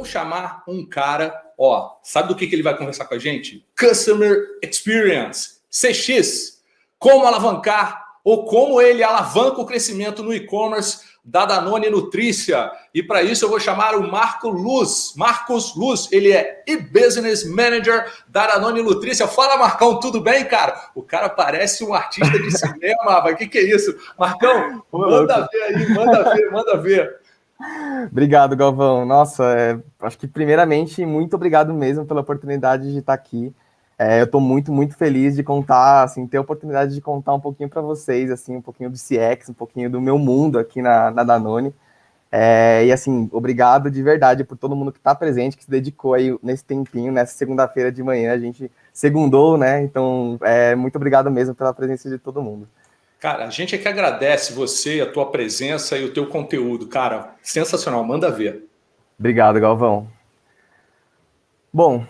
vamos chamar um cara, ó, sabe do que ele vai conversar com a gente? Customer Experience, CX, como alavancar ou como ele alavanca o crescimento no e-commerce da Danone Nutrícia. E para isso eu vou chamar o Marcos Luz, ele é e-Business Manager da Danone Nutrícia. Fala, Marcão, tudo bem, cara? O cara parece um artista de cinema, mas que é isso? Marcão, manda ver aí, manda ver. Obrigado, Galvão. Nossa, acho que primeiramente, muito obrigado mesmo pela oportunidade de estar aqui. Eu estou muito feliz de contar, assim, ter a oportunidade de contar um pouquinho para vocês, assim, um pouquinho do CX, um pouquinho do meu mundo aqui na Danone. E assim, obrigado de verdade por todo mundo que está presente, que se dedicou aí nesse tempinho, nessa segunda-feira de manhã, a gente segundou, né? Então, muito obrigado mesmo pela presença de todo mundo. Cara, a gente é que agradece você, a tua presença e o teu conteúdo, cara. Sensacional, manda ver. Obrigado, Galvão. Bom,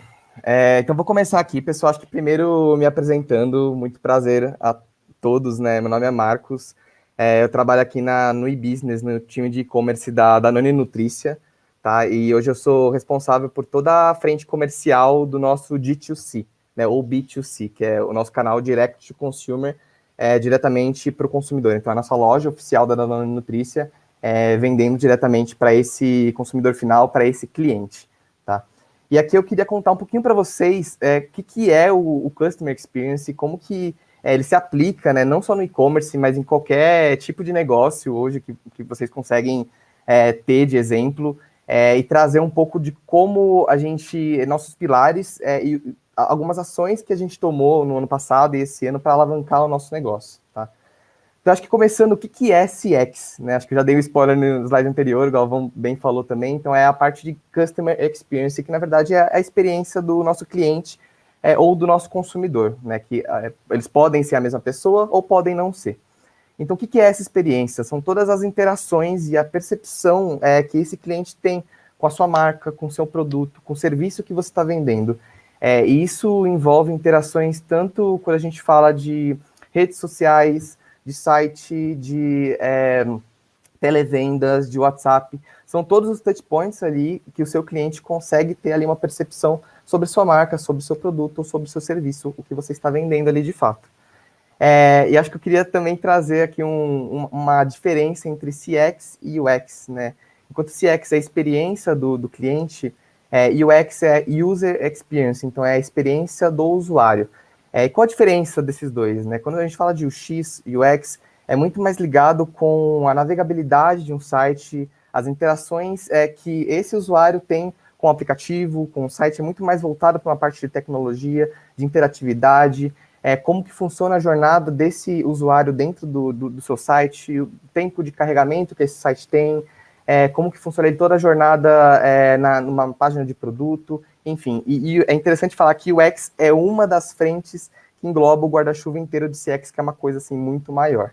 então vou começar aqui, pessoal. Acho que primeiro me apresentando, muito prazer a todos, né? Meu nome é Marcos, eu trabalho aqui no e-business, no time de e-commerce da Danone Nutrícia, tá? E hoje eu sou responsável por toda a frente comercial do nosso D2C, né? Ou B2C, que é o nosso canal Direct to Consumer, diretamente para o consumidor. Então, a nossa loja oficial da Danone Nutrícia vendendo diretamente para esse consumidor final, para esse cliente, tá? E aqui eu queria contar um pouquinho para vocês o que é o Customer Experience, como que ele se aplica, né, não só no e-commerce, mas em qualquer tipo de negócio hoje que vocês conseguem ter de exemplo, e trazer um pouco de como a gente, nossos pilares e algumas ações que a gente tomou no ano passado e esse ano para alavancar o nosso negócio, tá? Então, acho que começando, o que é CX, né? Acho que eu já dei um spoiler no slide anterior, o Galvão bem falou também. Então, é a parte de Customer Experience, que na verdade é a experiência do nosso cliente ou do nosso consumidor, né? Que eles podem ser a mesma pessoa ou podem não ser. Então, o que é essa experiência? São todas as interações e a percepção que esse cliente tem com a sua marca, com o seu produto, com o serviço que você está vendendo. E isso envolve interações tanto quando a gente fala de redes sociais, de site, de televendas, de WhatsApp. São todos os touchpoints ali que o seu cliente consegue ter ali uma percepção sobre sua marca, sobre o seu produto ou sobre o seu serviço, o que você está vendendo ali de fato. E acho que eu queria também trazer aqui uma diferença entre CX e UX, né? Enquanto CX é a experiência do cliente, UX é User Experience, então é a experiência do usuário. E qual a diferença desses dois, né? Quando a gente fala de UX e UX, é muito mais ligado com a navegabilidade de um site, as interações que esse usuário tem com o aplicativo, com o site, é muito mais voltado para uma parte de tecnologia, de interatividade, como que funciona a jornada desse usuário dentro do seu site, o tempo de carregamento que esse site tem, como que funciona toda a jornada numa página de produto, enfim. E é interessante falar que o UX é uma das frentes que engloba o guarda-chuva inteiro de CX, que é uma coisa assim muito maior.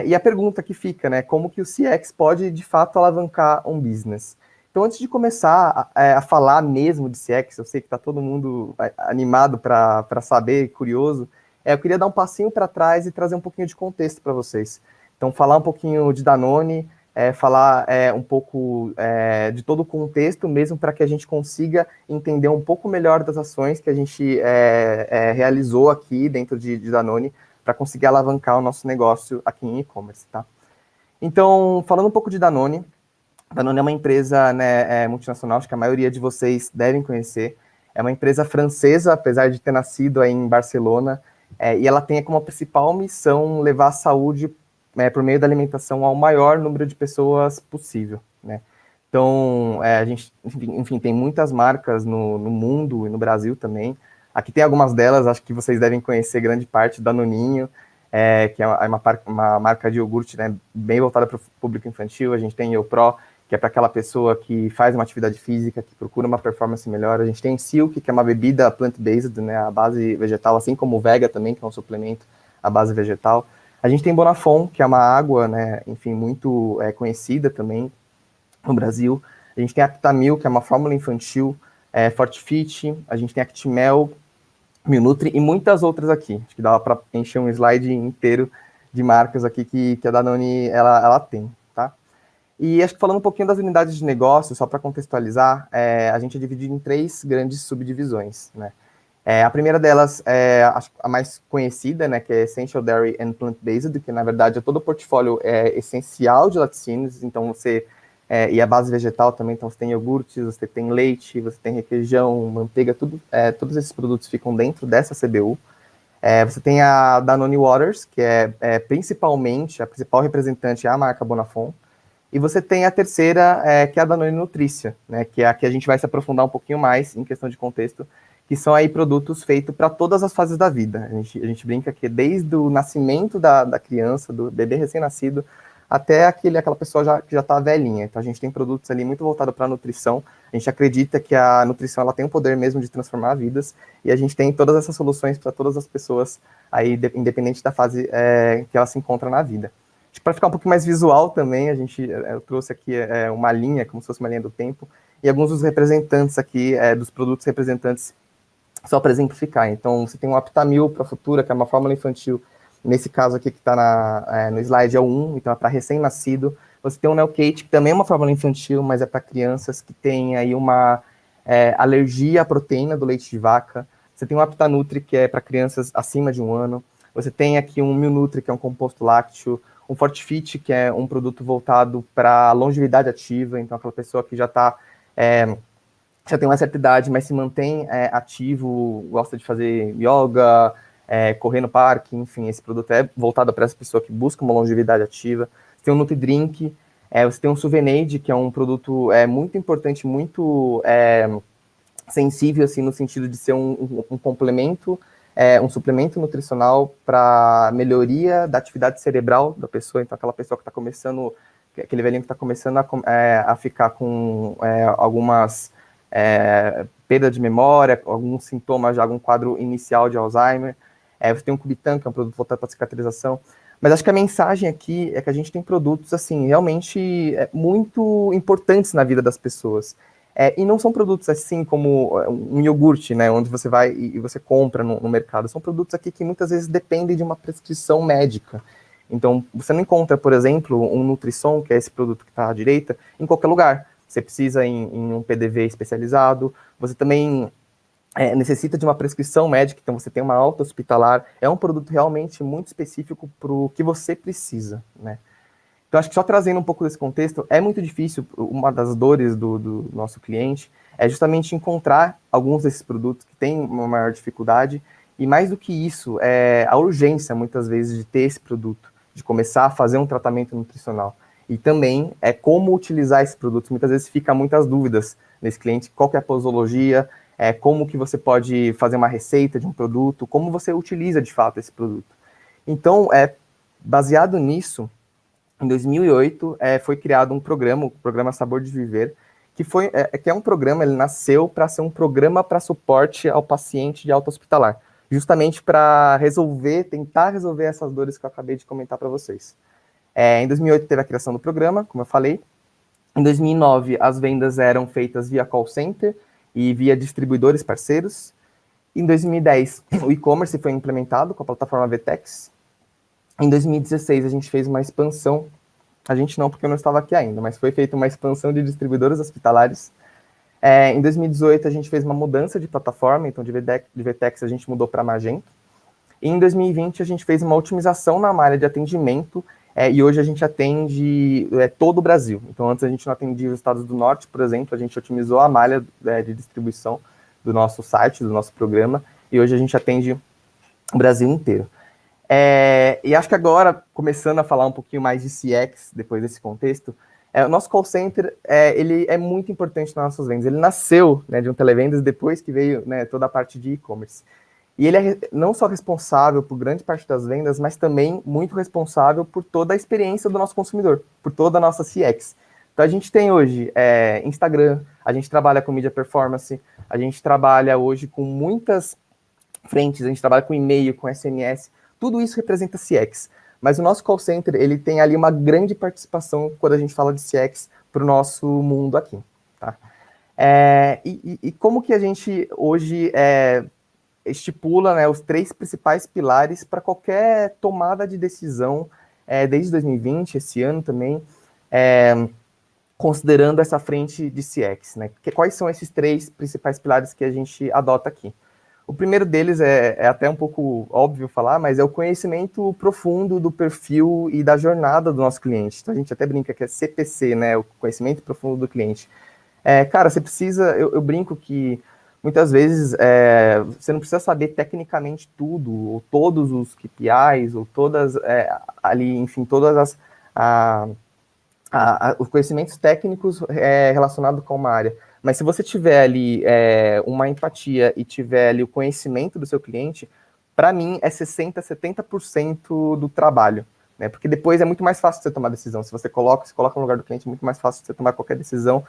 E a pergunta que fica, né, como que o CX pode de fato alavancar um business? Então, antes de começar a falar mesmo de CX, eu sei que está todo mundo animado para saber, curioso, eu queria dar um passinho para trás e trazer um pouquinho de contexto para vocês. Então, falar um pouquinho de Danone, falar um pouco de todo o contexto mesmo para que a gente consiga entender um pouco melhor das ações que a gente realizou aqui dentro de Danone para conseguir alavancar o nosso negócio aqui em e-commerce, tá? Então, falando um pouco de Danone, Danone é uma empresa, né, multinacional, acho que a maioria de vocês devem conhecer. É uma empresa francesa, apesar de ter nascido aí em Barcelona, e ela tem como principal missão levar a saúde por meio da alimentação ao maior número de pessoas possível, né? Então, a gente, enfim, tem muitas marcas no mundo e no Brasil também. Aqui tem algumas delas, acho que vocês devem conhecer grande parte, Danoninho, que é uma marca de iogurte, né, bem voltada para o público infantil. A gente tem YoPro, que é para aquela pessoa que faz uma atividade física, que procura uma performance melhor. A gente tem Silk, que é uma bebida plant-based, né, a base vegetal, assim como o Vega também, que é um suplemento à base vegetal. A gente tem Bonafont, que é uma água, né, enfim, muito conhecida também no Brasil. A gente tem Aptamil, que é uma fórmula infantil, Fortifit, a gente tem Actimel, Milnutri e muitas outras aqui. Acho que dava para encher um slide inteiro de marcas aqui que a Danone ela tem, tá? E acho que falando um pouquinho das unidades de negócio, só para contextualizar, a gente é dividido em 3 grandes subdivisões, né? A primeira delas é a mais conhecida, né, que é Essential Dairy and Plant-Based, que na verdade é todo o portfólio essencial de laticínios, então e a base vegetal também, então você tem iogurtes, você tem leite, você tem requeijão, manteiga, todos esses produtos ficam dentro dessa CBU. Você tem a Danone Waters, que principalmente, a principal representante é a marca Bonafont, e você tem a terceira, que é a Danone Nutricia, né, que é a que a gente vai se aprofundar um pouquinho mais em questão de contexto, que são aí produtos feitos para todas as fases da vida. A gente brinca que desde o nascimento da criança, do bebê recém-nascido, até aquela pessoa que já está velhinha. Então a gente tem produtos ali muito voltados para a nutrição. A gente acredita que a nutrição ela tem o poder mesmo de transformar vidas, e a gente tem todas essas soluções para todas as pessoas, aí, independente da fase que ela se encontra na vida. Para ficar um pouquinho mais visual também, eu trouxe aqui uma linha, como se fosse uma linha do tempo, e alguns dos representantes aqui, dos produtos representantes, só para exemplificar. Então, você tem um Aptamil para a Futura, que é uma fórmula infantil. Nesse caso aqui que está no slide é o 1, então é para recém-nascido. Você tem o Nelkate, que também é uma fórmula infantil, mas é para crianças que têm aí uma alergia à proteína do leite de vaca. Você tem o Aptanutri, que é para crianças acima de 1 ano. Você tem aqui um Milnutri, que é um composto lácteo. Um Fortifit, que é um produto voltado para longevidade ativa, então aquela pessoa que já tem uma certa idade, mas se mantém ativo, gosta de fazer yoga, correr no parque, enfim, esse produto é voltado para essa pessoa que busca uma longevidade ativa. Você tem o NutriDrink, você tem o Suvenaid, que é um produto muito importante, muito sensível, assim, no sentido de ser um complemento, um suplemento nutricional para melhoria da atividade cerebral da pessoa. Então, aquela pessoa que está começando, aquele velhinho que está começando a ficar com algumas perda de memória, alguns sintomas de algum quadro inicial de Alzheimer. Você tem um Cubitan, que é um produto voltado para cicatrização. Mas acho que a mensagem aqui é que a gente tem produtos, assim, realmente muito importantes na vida das pessoas. E não são produtos assim como um iogurte, né, onde você vai e você compra no mercado. São produtos aqui que muitas vezes dependem de uma prescrição médica. Então, você não encontra, por exemplo, um Nutrisson, que é esse produto que está à direita, em qualquer lugar. Você precisa em um PDV especializado, você também necessita de uma prescrição médica, então você tem uma alta hospitalar. É um produto realmente muito específico para o que você precisa, né? Então, acho que só trazendo um pouco desse contexto, é muito difícil, uma das dores do nosso cliente é justamente encontrar alguns desses produtos que têm uma maior dificuldade, e mais do que isso, a urgência, muitas vezes, de ter esse produto, de começar a fazer um tratamento nutricional. E também como utilizar esse produto. Muitas vezes fica muitas dúvidas nesse cliente, qual que é a posologia, como que você pode fazer uma receita de um produto, como você utiliza, de fato, esse produto. Então, baseado nisso, em 2008, foi criado um programa, o Programa Sabor de Viver, que é um programa, ele nasceu para ser um programa para suporte ao paciente de alta hospitalar, justamente para tentar resolver essas dores que eu acabei de comentar para vocês. Em 2008 teve a criação do programa, como eu falei. Em 2009, as vendas eram feitas via call center e via distribuidores parceiros. Em 2010, o e-commerce foi implementado com a plataforma Vtex. Em 2016, a gente fez uma expansão. A gente não, porque eu não estava aqui ainda, mas foi feita uma expansão de distribuidores hospitalares. Em 2018, a gente fez uma mudança de plataforma, então de Vtex a gente mudou para Magento. E em 2020, a gente fez uma otimização na área de atendimento, e hoje a gente atende todo o Brasil. Então, antes a gente não atendia os estados do norte, por exemplo, a gente otimizou a malha de distribuição do nosso site, do nosso programa, e hoje a gente atende o Brasil inteiro. E acho que agora, começando a falar um pouquinho mais de CX, depois desse contexto, o nosso call center, ele é muito importante nas nossas vendas. Ele nasceu, né, de um televendas depois que veio, né, toda a parte de e-commerce. E ele é não só responsável por grande parte das vendas, mas também muito responsável por toda a experiência do nosso consumidor, por toda a nossa CX. Então, a gente tem hoje Instagram, a gente trabalha com mídia performance, a gente trabalha hoje com muitas frentes, a gente trabalha com e-mail, com SMS, tudo isso representa CX. Mas o nosso call center, ele tem ali uma grande participação quando a gente fala de CX para o nosso mundo aqui, tá? E como que a gente hoje estipula, né, os 3 principais pilares para qualquer tomada de decisão desde 2020, esse ano também, considerando essa frente de CX, né? Quais são esses 3 principais pilares que a gente adota aqui? O primeiro deles é até um pouco óbvio falar, mas é o conhecimento profundo do perfil e da jornada do nosso cliente. Então, a gente até brinca que é CPC, né? O conhecimento profundo do cliente. Cara, você precisa... Eu brinco que muitas vezes você não precisa saber tecnicamente tudo, ou todos os KPIs, ou todas ali, enfim, todas os conhecimentos técnicos relacionados com uma área. Mas se você tiver ali uma empatia e tiver ali o conhecimento do seu cliente, para mim é 60%, 70% do trabalho, né? Porque depois é muito mais fácil você tomar decisão. Se você coloca no lugar do cliente, é muito mais fácil você tomar qualquer decisão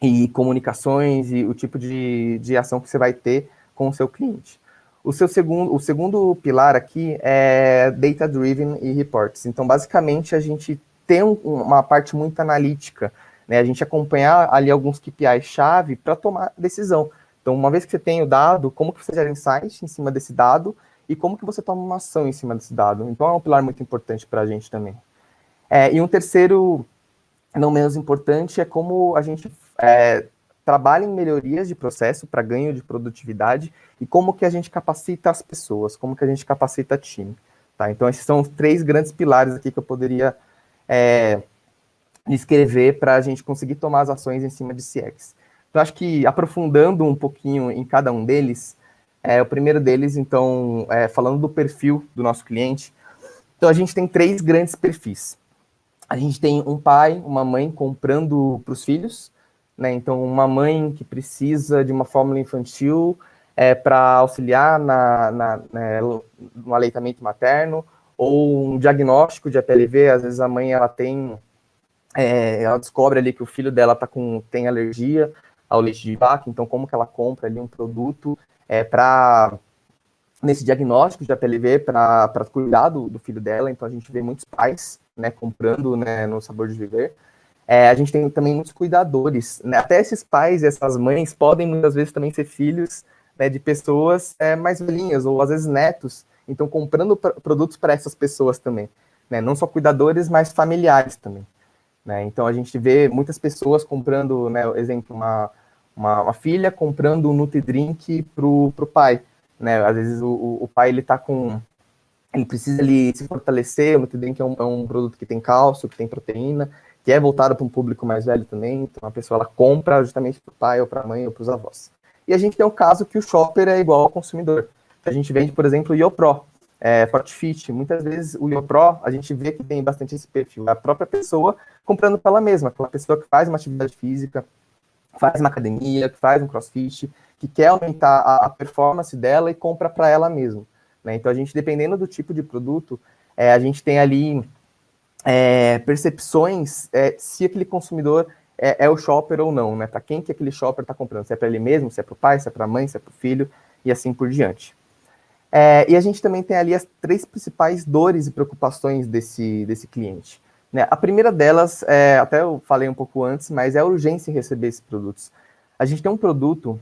e comunicações e o tipo de ação que você vai ter com o seu cliente. O segundo pilar aqui é Data-Driven e Reports. Então, basicamente, a gente tem uma parte muito analítica, né? A gente acompanhar ali alguns KPIs-chave para tomar decisão. Então, uma vez que você tem o dado, como que você gera insight em cima desse dado e como que você toma uma ação em cima desse dado. Então, é um pilar muito importante para a gente também. E um terceiro, não menos importante, é como a gente trabalha em melhorias de processo para ganho de produtividade e como que a gente capacita as pessoas, como que a gente capacita o time. Tá? Então, esses são os 3 grandes pilares aqui que eu poderia descrever para a gente conseguir tomar as ações em cima de CX. Então, acho que aprofundando um pouquinho em cada um deles, o primeiro deles, então, falando do perfil do nosso cliente, então a gente tem 3 grandes perfis. A gente tem um pai, uma mãe comprando para os filhos, né? Então, uma mãe que precisa de uma fórmula infantil para auxiliar no aleitamento materno, ou um diagnóstico de APLV. Às vezes a mãe ela descobre ali que o filho dela tem alergia ao leite de vaca, então como que ela compra ali um produto nesse diagnóstico de APLV para cuidar do filho dela. Então a gente vê muitos pais, né, comprando, né, no Sabor de Viver. A gente tem também muitos cuidadores, né? Até esses pais e essas mães podem muitas vezes também ser filhos, né, de pessoas mais velhinhas, ou às vezes netos, então comprando produtos para essas pessoas também, né? Não só cuidadores, mas familiares também, né? Então a gente vê muitas pessoas comprando, né, exemplo, uma filha comprando um Nutri-Drink pro pai, né? Às vezes o pai ele precisa ali se fortalecer. O Nutri-Drink é um produto que tem cálcio, que tem proteína, que é voltado para um público mais velho também. Então a pessoa ela compra justamente para o pai ou para a mãe ou para os avós. E a gente tem o caso que o shopper é igual ao consumidor. A gente vende, por exemplo, o YoPro, Fortfit. Muitas vezes o YoPro, a gente vê que tem bastante esse perfil. É a própria pessoa comprando para ela mesma, aquela pessoa que faz uma atividade física, faz uma academia, que faz um crossfit, que quer aumentar a performance dela e compra para ela mesma, né? Então a gente, dependendo do tipo de produto, a gente tem ali percepções se aquele consumidor é o shopper ou não, né? Para quem que aquele shopper está comprando, se é para ele mesmo, se é para o pai, se é para a mãe, se é para o filho, e assim por diante. E a gente também tem ali as 3 principais dores e preocupações desse cliente, né? A primeira delas, até eu falei um pouco antes, mas é a urgência em receber esses produtos. A gente tem um produto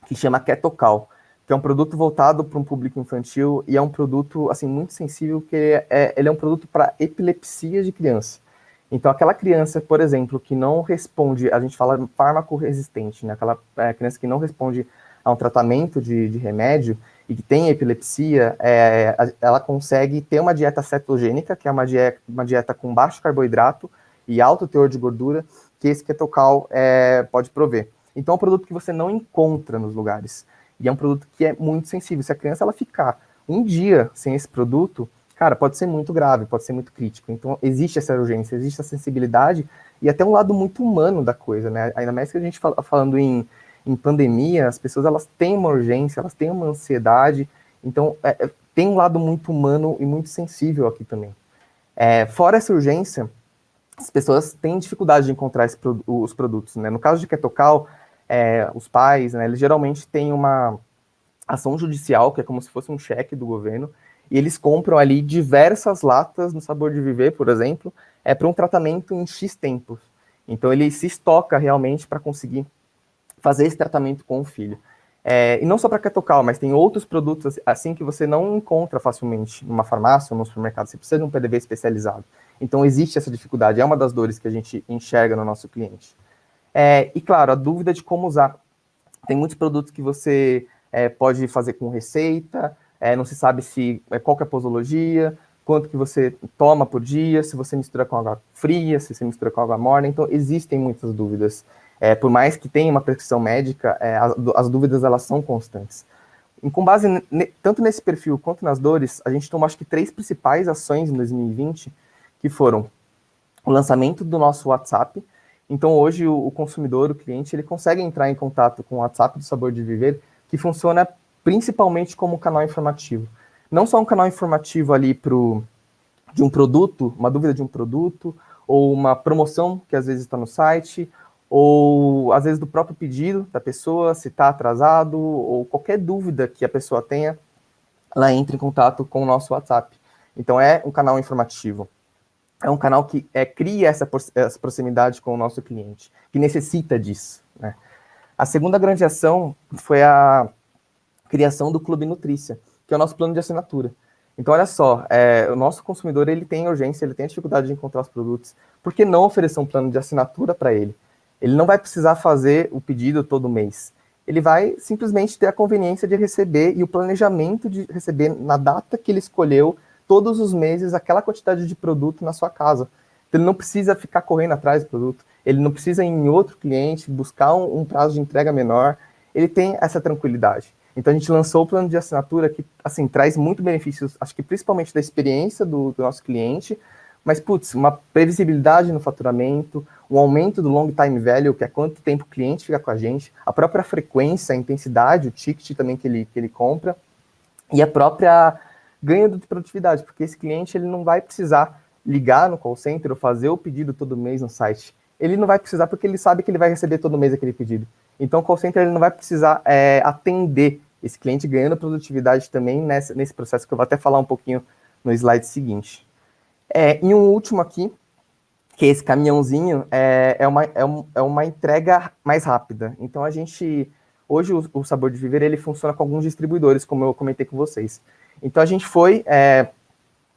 que chama Ketocal, que é um produto voltado para um público infantil e é um produto assim muito sensível, que ele é um produto para epilepsia de criança. Então, aquela criança, por exemplo, que não responde, a gente fala fármaco resistente, né? Aquela criança que não responde a um tratamento de remédio e que tem epilepsia, ela consegue ter uma dieta cetogênica, que é uma dieta com baixo carboidrato e alto teor de gordura, que esse Ketocal pode prover. Então, é um produto que você não encontra nos lugares. E é um produto que é muito sensível. Se a criança ela ficar um dia sem esse produto, cara, pode ser muito grave, pode ser muito crítico. Então, existe essa urgência, existe essa sensibilidade e até um lado muito humano da coisa, né? Ainda mais que a gente falando em pandemia, as pessoas elas têm uma urgência, elas têm uma ansiedade. Então, tem um lado muito humano e muito sensível aqui também. Fora essa urgência, as pessoas têm dificuldade de encontrar os produtos, né? No caso de Ketocal, os pais, né, eles geralmente têm uma ação judicial, que é como se fosse um cheque do governo, e eles compram ali diversas latas no Sabor de Viver, por exemplo, para um tratamento em X tempos. Então ele se estoca realmente para conseguir fazer esse tratamento com o filho. E não só para Ketocal, mas tem outros produtos assim que você não encontra facilmente numa farmácia ou no supermercado. Você precisa de um PDV especializado. Então, existe essa dificuldade, é uma das dores que a gente enxerga no nosso cliente. E, claro, a dúvida de como usar. Tem muitos produtos que você pode fazer com receita, não se sabe qual que é a posologia, quanto que você toma por dia, se você mistura com água fria, se você mistura com água morna. Então, existem muitas dúvidas. Por mais que tenha uma prescrição médica, as dúvidas elas são constantes. E com base tanto nesse perfil quanto nas dores, a gente tomou acho que 3 principais ações em 2020, que foram o lançamento do nosso WhatsApp. Então hoje o consumidor, o cliente, ele consegue entrar em contato com o WhatsApp do Sabor de Viver, que funciona principalmente como canal informativo. Não só um canal informativo ali de um produto, uma dúvida de um produto, ou uma promoção que às vezes está no site, ou às vezes do próprio pedido da pessoa, se está atrasado, ou qualquer dúvida que a pessoa tenha, ela entra em contato com o nosso WhatsApp. Então é um canal informativo. É um canal que cria essa proximidade com o nosso cliente, que necessita disso, né? A segunda grande ação foi a criação do Clube Nutrícia, que é o nosso plano de assinatura. Então, olha só, o nosso consumidor ele tem urgência, ele tem dificuldade de encontrar os produtos. Por que não oferecer um plano de assinatura para ele? Ele não vai precisar fazer o pedido todo mês. Ele vai simplesmente ter a conveniência de receber e o planejamento de receber na data que ele escolheu, todos os meses, aquela quantidade de produto na sua casa. Então, ele não precisa ficar correndo atrás do produto, ele não precisa ir em outro cliente, buscar um prazo de entrega menor, ele tem essa tranquilidade. Então, a gente lançou o plano de assinatura que, assim, traz muito benefícios, acho que principalmente da experiência do nosso cliente, mas, putz, uma previsibilidade no faturamento, um aumento do long time value, que é quanto tempo o cliente fica com a gente, a própria frequência, a intensidade, o ticket também que ele compra, e a própria ganho de produtividade, porque esse cliente ele não vai precisar ligar no call center ou fazer o pedido todo mês no site. Ele não vai precisar porque ele sabe que ele vai receber todo mês aquele pedido. Então, o call center ele não vai precisar atender esse cliente, ganhando produtividade também nesse processo, que eu vou até falar um pouquinho no slide seguinte. E um último aqui, que é esse caminhãozinho, é uma entrega mais rápida. Então, hoje o Sabor de Viver ele funciona com alguns distribuidores, como eu comentei com vocês. Então, a gente foi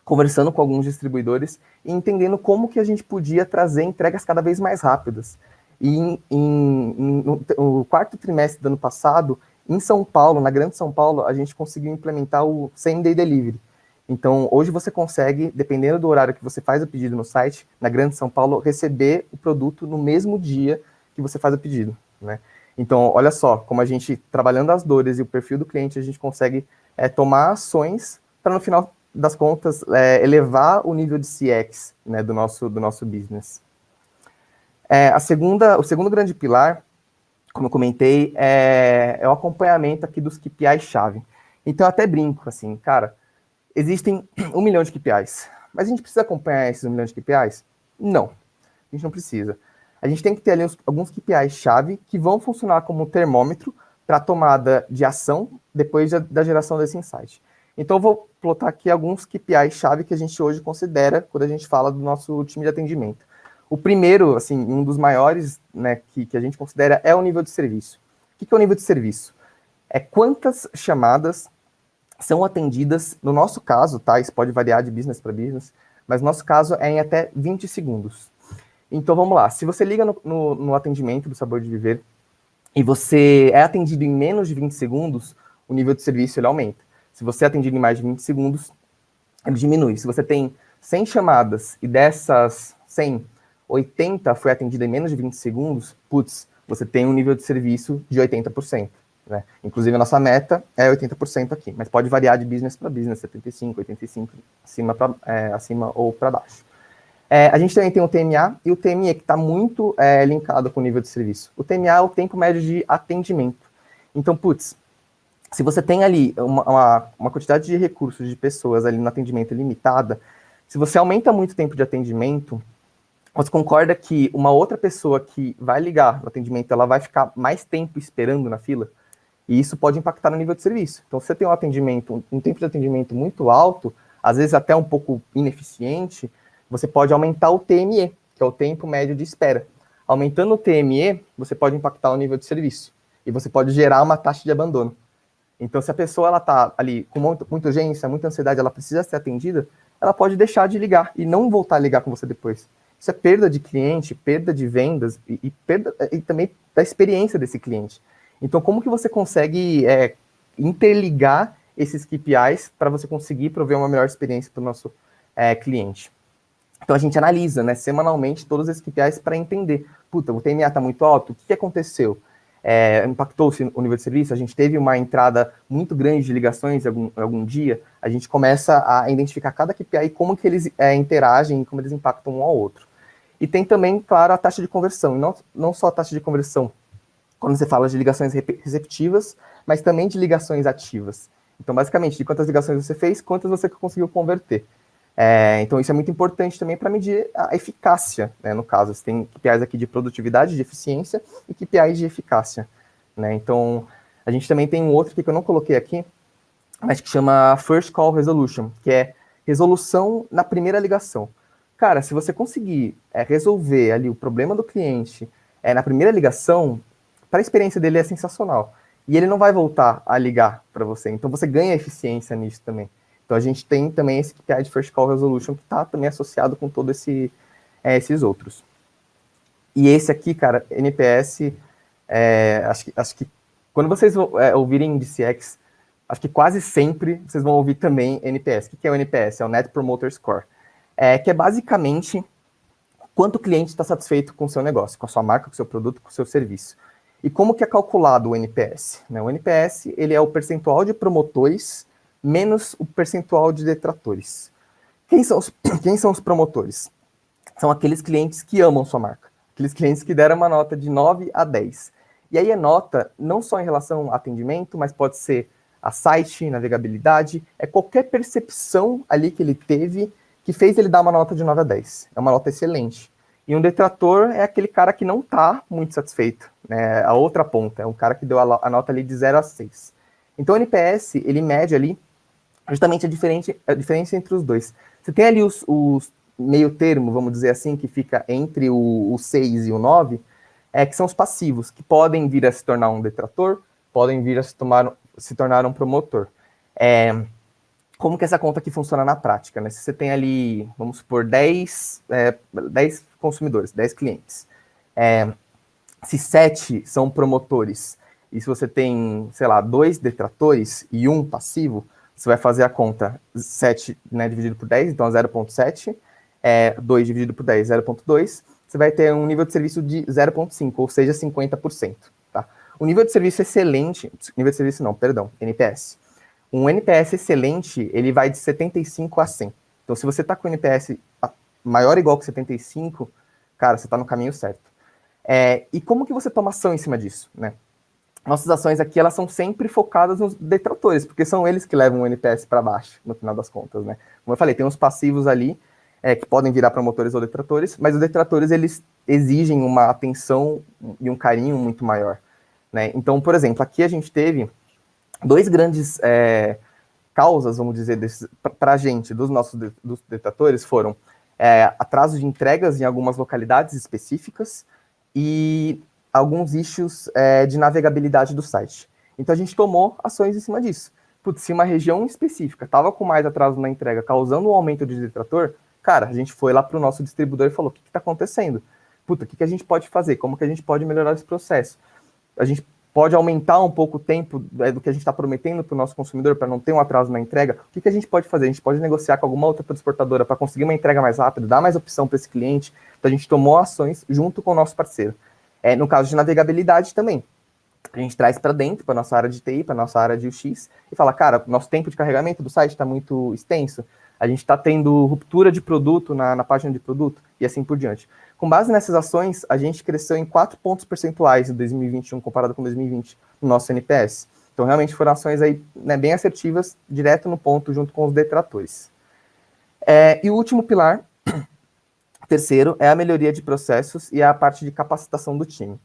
conversando com alguns distribuidores e entendendo como que a gente podia trazer entregas cada vez mais rápidas. E no quarto trimestre do ano passado, em São Paulo, na Grande São Paulo, a gente conseguiu implementar o Same-Day Delivery. Então, hoje você consegue, dependendo do horário que você faz o pedido no site, na Grande São Paulo, receber o produto no mesmo dia que você faz o pedido, né? Então, olha só, como a gente, trabalhando as dores e o perfil do cliente, a gente consegue tomar ações para, no final das contas, elevar o nível de CX, né, do nosso business. O segundo grande pilar, como eu comentei, é o acompanhamento aqui dos KPIs-chave. Então, eu até brinco, assim, cara, existem 1 milhão de KPIs, mas a gente precisa acompanhar esses 1 milhão de KPIs? Não, a gente não precisa. A gente tem que ter ali alguns KPIs-chave que vão funcionar como termômetro para a tomada de ação depois da geração desse insight. Então, eu vou plotar aqui alguns KPIs-chave que a gente hoje considera quando a gente fala do nosso time de atendimento. O primeiro, assim, um dos maiores, né, que a gente considera é o nível de serviço. O que é o nível de serviço? É quantas chamadas são atendidas, no nosso caso, tá? Isso pode variar de business para business, mas no nosso caso é em até 20 segundos. Então, vamos lá. Se você liga no atendimento do Sabor de Viver e você é atendido em menos de 20 segundos, o nível de serviço ele aumenta. Se você é atendido em mais de 20 segundos, ele diminui. Se você tem 100 chamadas e dessas 100, 80 foi atendida em menos de 20 segundos, putz, você tem um nível de serviço de 80%. Né? Inclusive, a nossa meta é 80% aqui, mas pode variar de business para business, 75%, 85%, acima ou para baixo. A gente também tem o TMA e o TME, que está muito linkado com o nível de serviço. O TMA é o tempo médio de atendimento. Então, putz, se você tem ali uma quantidade de recursos de pessoas ali no atendimento limitada, se você aumenta muito o tempo de atendimento, você concorda que uma outra pessoa que vai ligar no atendimento, ela vai ficar mais tempo esperando na fila? E isso pode impactar no nível de serviço. Então, se você tem um tempo de atendimento muito alto, às vezes até um pouco ineficiente, você pode aumentar o TME, que é o tempo médio de espera. Aumentando o TME, você pode impactar o nível de serviço. E você pode gerar uma taxa de abandono. Então, se a pessoa ela está ali com muita urgência, muita ansiedade, ela precisa ser atendida, ela pode deixar de ligar e não voltar a ligar com você depois. Isso é perda de cliente, perda de vendas e perda e também da experiência desse cliente. Então, como que você consegue interligar esses KPIs para você conseguir prover uma melhor experiência para o nosso cliente? Então, a gente analisa, né, semanalmente todos esses KPIs para entender. Puta, o TMA está muito alto, o que aconteceu? Impactou-se o nível de serviço? A gente teve uma entrada muito grande de ligações algum dia? A gente começa a identificar cada KPI, como que eles interagem, como eles impactam um ao outro. E tem também, claro, a taxa de conversão. E não só a taxa de conversão, quando você fala de ligações receptivas, mas também de ligações ativas. Então, basicamente, de quantas ligações você fez, quantas você conseguiu converter. Então, isso é muito importante também para medir a eficácia, né? No caso, você tem KPIs aqui de produtividade, de eficiência e KPIs de eficácia, né? Então, a gente também tem um outro que eu não coloquei aqui, mas que chama First Call Resolution, que é resolução na primeira ligação. Cara, se você conseguir resolver ali o problema do cliente na primeira ligação, para a experiência dele é sensacional. E ele não vai voltar a ligar para você. Então, você ganha eficiência nisso também. Então, a gente tem também esse KPI de First Call Resolution, que está também associado com todos esses outros. E esse aqui, cara, NPS, acho que quando vocês ouvirem de CX, acho que quase sempre vocês vão ouvir também NPS. O que é o NPS? É o Net Promoter Score. Que é basicamente quanto o cliente está satisfeito com o seu negócio, com a sua marca, com o seu produto, com o seu serviço. E como que é calculado o NPS? O NPS, ele é o percentual de promotores menos o percentual de detratores. Quem são os promotores? São aqueles clientes que amam sua marca. Aqueles clientes que deram uma nota de 9 a 10. E aí é nota não só em relação ao atendimento, mas pode ser a site, navegabilidade, qualquer percepção ali que ele teve que fez ele dar uma nota de 9 a 10. É uma nota excelente. E um detrator é aquele cara que não está muito satisfeito, né? A outra ponta, é um cara que deu a nota ali de 0 a 6. Então o NPS, ele mede ali justamente a diferença entre os dois. Você tem ali os meio termo, vamos dizer assim, que fica entre o 6 e o 9, que são os passivos, que podem vir a se tornar um detrator, podem vir a se tornar um promotor. Como que essa conta aqui funciona na prática, né? Se você tem ali, vamos supor, 10 consumidores, 10 clientes, se 7 são promotores, e se você tem, sei lá, 2 detratores e 1 passivo, você vai fazer a conta 7, né, dividido por 10, então 0,7, 2 dividido por 10, 0,2, você vai ter um nível de serviço de 0,5, ou seja, 50%. Tá? O nível de serviço excelente, NPS. Um NPS excelente, ele vai de 75 a 100. Então, se você está com o NPS maior ou igual que 75, cara, você está no caminho certo. E como que você toma ação em cima disso, né? Nossas ações aqui, elas são sempre focadas nos detratores, porque são eles que levam o NPS para baixo, no final das contas, né? Como eu falei, tem uns passivos ali, que podem virar promotores ou detratores, mas os detratores, eles exigem uma atenção e um carinho muito maior, né? Então, por exemplo, aqui a gente teve 2 grandes causas, vamos dizer, para a gente, dos detratores, foram atraso de entregas em algumas localidades específicas e alguns issues de navegabilidade do site. Então, a gente tomou ações em cima disso. Putz, se uma região específica estava com mais atraso na entrega, causando um aumento de detrator, cara, a gente foi lá para o nosso distribuidor e falou, o que está acontecendo? Puta, o que a gente pode fazer? Como que a gente pode melhorar esse processo? A gente pode aumentar um pouco o tempo do que a gente está prometendo para o nosso consumidor, para não ter um atraso na entrega? O que a gente pode fazer? A gente pode negociar com alguma outra transportadora para conseguir uma entrega mais rápida, dar mais opção para esse cliente. Então, a gente tomou ações junto com o nosso parceiro. No caso de navegabilidade também, a gente traz para dentro, para nossa área de TI, para nossa área de UX, e fala, cara, nosso tempo de carregamento do site está muito extenso, a gente está tendo ruptura de produto na página de produto, e assim por diante. Com base nessas ações, a gente cresceu em 4 pontos percentuais em 2021, comparado com 2020, no nosso NPS. Então, realmente foram ações aí, né, bem assertivas, direto no ponto, junto com os detratores. E o último pilar, terceiro, é a melhoria de processos e a parte de capacitação do time.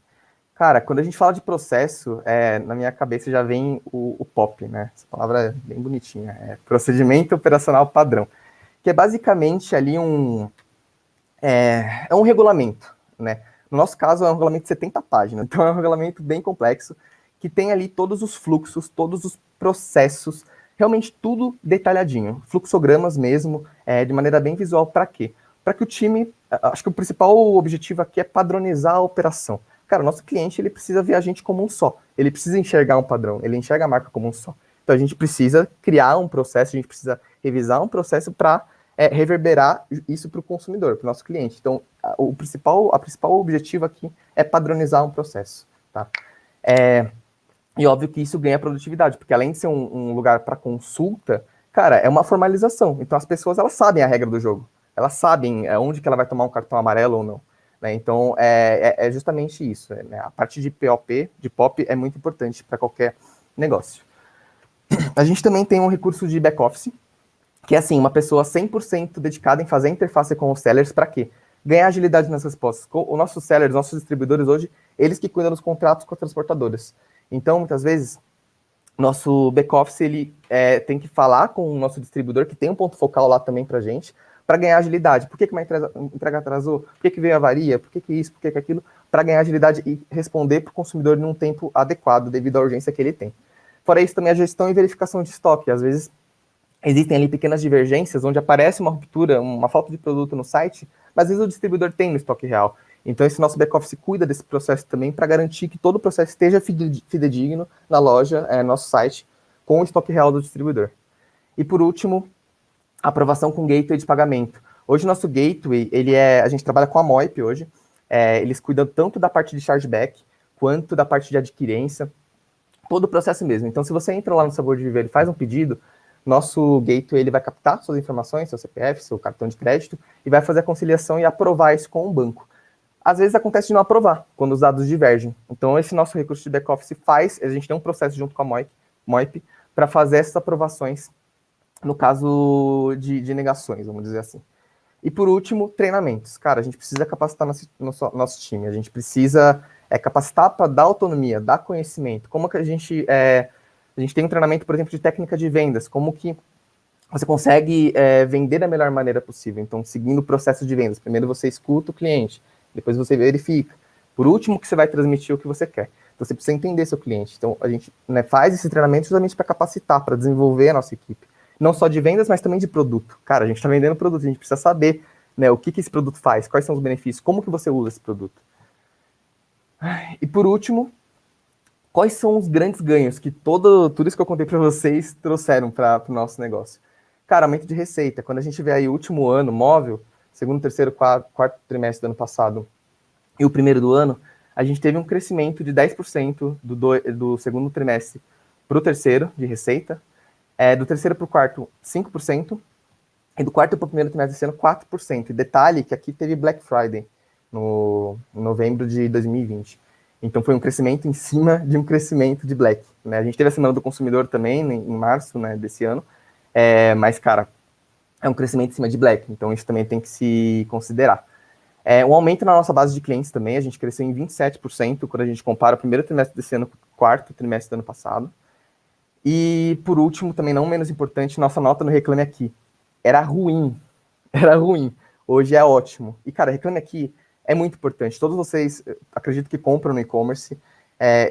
Cara, quando a gente fala de processo, na minha cabeça já vem o POP, né? Essa palavra é bem bonitinha. Procedimento Operacional Padrão. Que é basicamente ali um regulamento, né? No nosso caso, é um regulamento de 70 páginas. Então, é um regulamento bem complexo, que tem ali todos os fluxos, todos os processos, realmente tudo detalhadinho, fluxogramas mesmo, de maneira bem visual. Para quê? Para que o time, acho que o principal objetivo aqui é padronizar a operação. Cara, o nosso cliente, ele precisa ver a gente como um só, ele precisa enxergar um padrão, ele enxerga a marca como um só. Então a gente precisa criar um processo, a gente precisa revisar um processo para reverberar isso para o consumidor, para o nosso cliente. Então, a principal objetivo aqui é padronizar um processo, tá? E óbvio que isso ganha produtividade, porque além de ser um lugar para consulta, cara, é uma formalização. Então, as pessoas, elas sabem a regra do jogo. Elas sabem onde que ela vai tomar um cartão amarelo ou não, né? Então, é justamente isso. Né? A parte de POP, de POP, é muito importante para qualquer negócio. A gente também tem um recurso de back-office, que é assim, uma pessoa 100% dedicada em fazer interface com os sellers, para quê? Ganhar agilidade nas respostas. Os nossos sellers, nossos distribuidores hoje, eles que cuidam dos contratos com as transportadoras. Então, muitas vezes, nosso back-office, ele tem que falar com o nosso distribuidor, que tem um ponto focal lá também para gente, para ganhar agilidade. Por que uma entrega atrasou? Por que veio a avaria? Por que isso? Por que aquilo? Para ganhar agilidade e responder para o consumidor num tempo adequado, devido à urgência que ele tem. Fora isso, também a gestão e verificação de estoque. Às vezes, existem ali pequenas divergências, onde aparece uma ruptura, uma falta de produto no site, mas às vezes o distribuidor tem no estoque real. Então, esse nosso back-office cuida desse processo também para garantir que todo o processo esteja fidedigno na loja, no nosso site, com o estoque real do distribuidor. E, por último, aprovação com gateway de pagamento. Hoje, nosso gateway, a gente trabalha com a Moip hoje, eles cuidam tanto da parte de chargeback, quanto da parte de adquirência, todo o processo mesmo. Então, se você entra lá no Sabor de Viver e faz um pedido, nosso gateway ele vai captar suas informações, seu CPF, seu cartão de crédito, e vai fazer a conciliação e aprovar isso com o banco. Às vezes acontece de não aprovar, quando os dados divergem. Então, esse nosso recurso de back-office a gente tem um processo junto com a Moip para fazer essas aprovações, no caso de negações, vamos dizer assim. E, por último, treinamentos. Cara, a gente precisa capacitar nosso time, a gente precisa capacitar para dar autonomia, dar conhecimento. Como que a gente tem um treinamento, por exemplo, de técnica de vendas, como que você consegue vender da melhor maneira possível. Então, seguindo o processo de vendas, primeiro você escuta o cliente, depois você verifica. Por último, que você vai transmitir o que você quer. Então, você precisa entender seu cliente. Então, a gente faz esse treinamento justamente para capacitar, para desenvolver a nossa equipe. Não só de vendas, mas também de produto. Cara, a gente está vendendo produto, a gente precisa saber, né, o que esse produto faz, quais são os benefícios, como que você usa esse produto. E, por último, quais são os grandes ganhos que tudo isso que eu contei para vocês trouxeram para o nosso negócio? Cara, aumento de receita. Quando a gente vê aí o último ano móvel, segundo, terceiro, quarto trimestre do ano passado e o primeiro do ano, a gente teve um crescimento de 10% do segundo trimestre para o terceiro de receita, do terceiro para o quarto, 5%, e do quarto para o primeiro trimestre desse ano, 4%. E detalhe que aqui teve Black Friday, em novembro de 2020. Então, foi um crescimento em cima de um crescimento de Black. Né? A gente teve a Semana do Consumidor também, em março, né, desse ano, mas, cara, é um crescimento em cima de Black, então isso também tem que se considerar. Um aumento na nossa base de clientes também, a gente cresceu em 27% quando a gente compara o primeiro trimestre desse ano com o quarto trimestre do ano passado. E, por último, também não menos importante, nossa nota no Reclame Aqui. Era ruim. Hoje é ótimo. E, cara, Reclame Aqui é muito importante. Todos vocês, acredito que compram no e-commerce.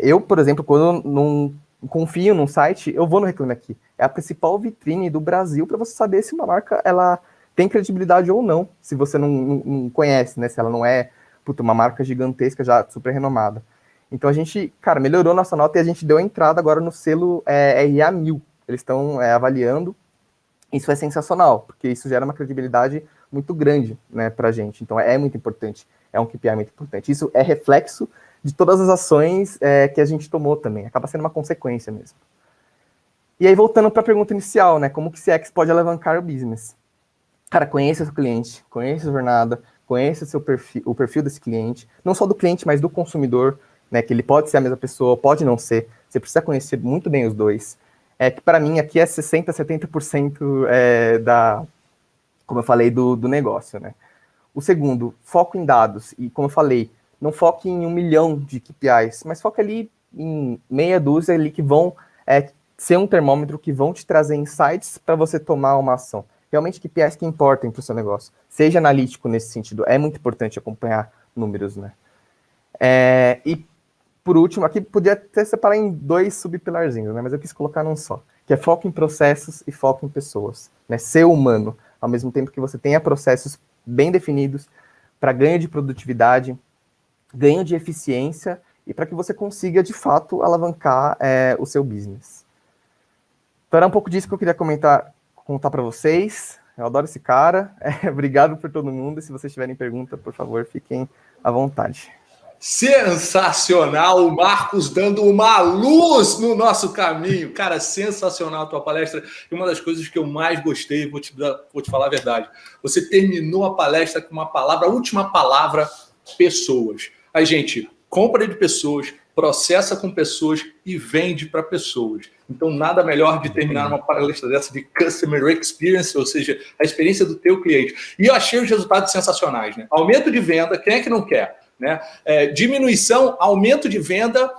Eu, por exemplo, quando não confio num site, eu vou no Reclame Aqui. É a principal vitrine do Brasil para você saber se uma marca ela tem credibilidade ou não, se você não conhece, né? Se ela não é uma marca gigantesca, já super renomada. Então a gente, cara, melhorou nossa nota e a gente deu a entrada agora no selo RA1000. Eles estão avaliando. Isso é sensacional, porque isso gera uma credibilidade muito grande, né, pra gente. Então é muito importante, é um KPI muito importante. Isso é reflexo de todas as ações que a gente tomou também. Acaba sendo uma consequência mesmo. E aí, voltando para a pergunta inicial, né, como que o CX pode alavancar o business? Cara, conheça o seu cliente, conheça a jornada, conheça o perfil desse cliente, não só do cliente, mas do consumidor, né, que ele pode ser a mesma pessoa, pode não ser. Você precisa conhecer muito bem os dois. Que para mim aqui é 60%, 70% como eu falei, do negócio, né? O segundo, foco em dados. E como eu falei, não foque em 1 milhão de KPIs, mas foque ali em meia dúzia ali que vão ser um termômetro, que vão te trazer insights para você tomar uma ação. Realmente KPIs que importem para o seu negócio. Seja analítico nesse sentido. É muito importante acompanhar números, né? E por último, aqui podia até separar em 2 subpilarzinhos, né? Mas eu quis colocar num só, que é foco em processos e foco em pessoas, né? Ser humano, ao mesmo tempo que você tenha processos bem definidos para ganho de produtividade, ganho de eficiência e para que você consiga, de fato, alavancar o seu business. Então era um pouco disso que eu queria contar para vocês. Eu adoro esse cara. Obrigado por todo mundo. E se vocês tiverem pergunta, por favor, fiquem à vontade. Sensacional, o Marcos dando uma luz no nosso caminho. Cara, sensacional a tua palestra. E uma das coisas que eu mais gostei, vou te falar a verdade. Você terminou a palestra com uma palavra, a última palavra, pessoas. A gente compra de pessoas, processa com pessoas e vende para pessoas. Então, nada melhor de terminar uma palestra dessa de Customer Experience, ou seja, a experiência do teu cliente. E eu achei os resultados sensacionais, né? Aumento de venda, quem é que não quer? Né? Diminuição, aumento de venda,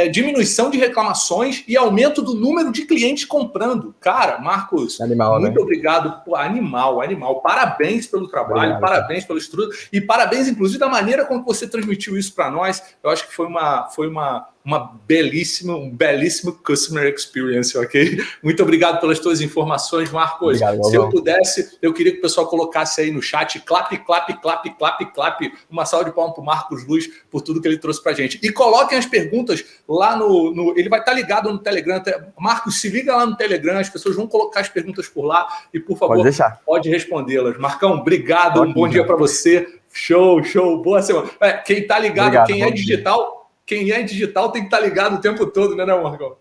diminuição de reclamações e aumento do número de clientes comprando. Cara, Marcos, animal, muito né? obrigado. Pô, animal. Parabéns pelo trabalho, obrigado, parabéns pelo estudo e parabéns, inclusive, da maneira como você transmitiu isso para nós. Eu acho que foi um belíssimo customer experience, ok? Muito obrigado pelas tuas informações, Marcos. Obrigado, se eu pudesse, eu queria que o pessoal colocasse aí no chat, clap, uma salva de palmas para o Marcos Luz por tudo que ele trouxe para a gente. E coloquem as perguntas lá no... Ele vai estar ligado no Telegram. Marcos, se liga lá no Telegram, as pessoas vão colocar as perguntas por lá e, por favor, pode respondê-las. Marcão, obrigado, um bom dia para você. Show, boa semana. Quem está ligado, obrigado, quem é digital... Quem é digital tem que estar ligado o tempo todo, né, Marcão?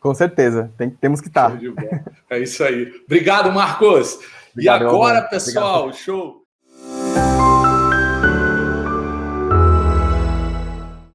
Com certeza, temos que estar. É isso aí. Obrigado, Marcos. Obrigado, e agora, pessoal, show.